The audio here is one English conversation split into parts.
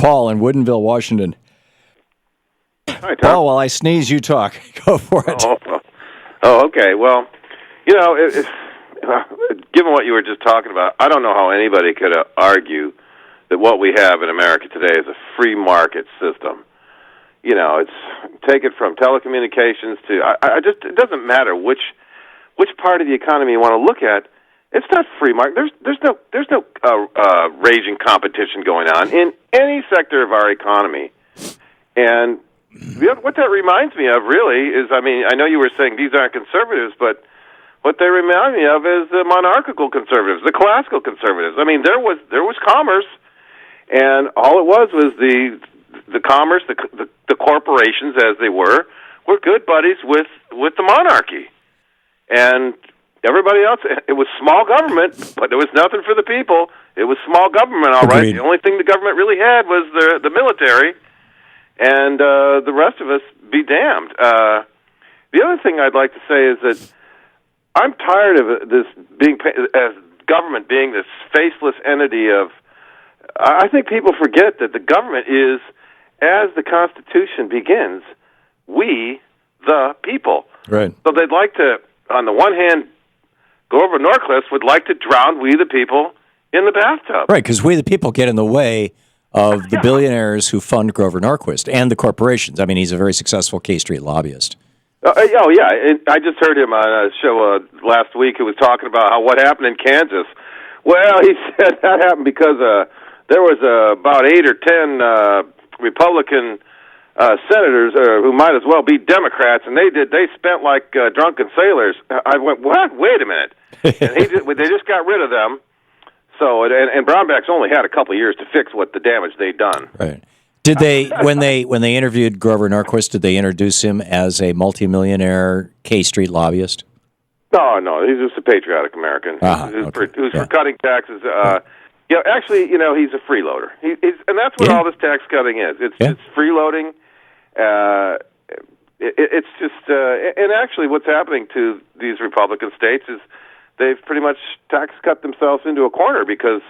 Paul in Woodinville, Washington. Hi, Tom. Paul, while I sneeze, you talk. Go for it. Okay. Well, given what you were just talking about, I don't know how anybody could argue that what we have in America today is a free market system. It's take it from telecommunications to it doesn't matter which part of the economy you want to look at. It's not free market. There's no raging competition going on in any sector of our economy. And what that reminds me of really is, I know you were saying these aren't conservatives, but what they remind me of is the monarchical conservatives, the classical conservatives. There was commerce, and all it was the commerce, the corporations as they were good buddies with the monarchy, and everybody else. It was small government, but there was nothing for the people. It was small government, all right. Agreed. The only thing the government really had was the military, and the rest of us be damned. The other thing I'd like to say is that I'm tired of this as government being this faceless entity of. I think people forget that the government is, as the Constitution begins, we the people. Right. So they'd like to, on the one hand, Grover Norquist would like to drown we the people in the bathtub. Right, because we the people get in the way of the billionaires who fund Grover Norquist and the corporations. He's a very successful K Street lobbyist. I just heard him on a show last week who was talking about what happened in Kansas. Well, he said that happened because there was about 8 or 10 Republican senators who might as well be Democrats, and they spent like drunken sailors. I went, what? Wait a minute. And they just got rid of them. So and Brownback's only had a couple of years to fix what the damage they'd done. Right. Did they when they interviewed Grover Norquist, did they introduce him as a multimillionaire K Street lobbyist? No, he's just a patriotic American who's for cutting taxes. Actually, he's a freeloader. And that's what all this tax cutting is. It's freeloading. It's just, and actually, what's happening to these Republican states is they've pretty much tax cut themselves into a corner because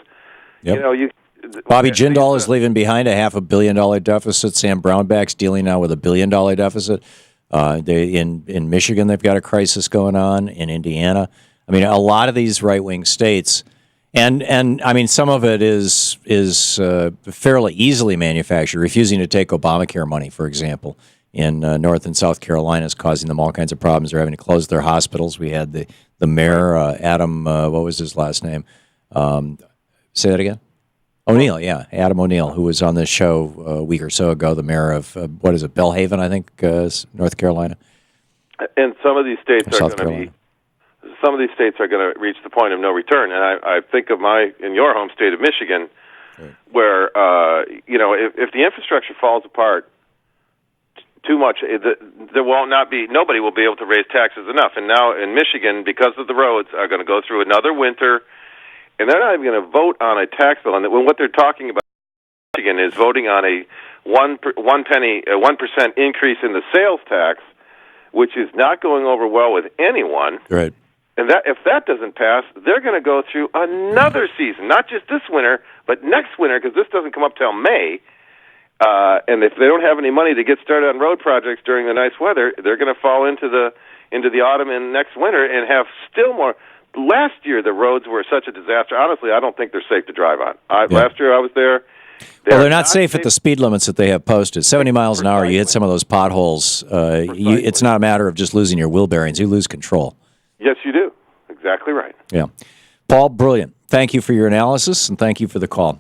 Bobby Jindal is leaving behind a $500 million deficit. Sam Brownback's dealing now with $1 billion deficit. In Michigan, they've got a crisis going on. In Indiana, a lot of these right-wing states, and some of it is fairly easily manufactured. Refusing to take Obamacare money, for example, in North and South Carolina is causing them all kinds of problems. They're having to close their hospitals. We had the mayor, Adam, what was his last name? Say that again. O'Neill, Adam O'Neill, who was on this show a week or so ago, the mayor of, Belhaven, I think, North Carolina. And some of these states are going to reach the point of no return. And I think of in your home state of Michigan, right, where, if the infrastructure falls apart too much, nobody will be able to raise taxes enough. And now in Michigan, because of the roads, are going to go through another winter. And they're not even going to vote on a tax bill. And what they're talking about in Michigan is voting on a 1% increase in the sales tax, which is not going over well with anyone. Right. And if that doesn't pass, they're going to go through another season, not just this winter, but next winter, because this doesn't come up till May. And if they don't have any money to get started on road projects during the nice weather, they're going to fall into the autumn and next winter and have still more. Last year, the roads were such a disaster. Honestly, I don't think they're safe to drive on. Last year I was there. They're not safe at the speed limits that they have posted. 70 miles an hour, you hit some of those potholes. It's not a matter of just losing your wheel bearings. You lose control. Yes, you do. Exactly right. Yeah. Paul, brilliant. Thank you for your analysis, and thank you for the call.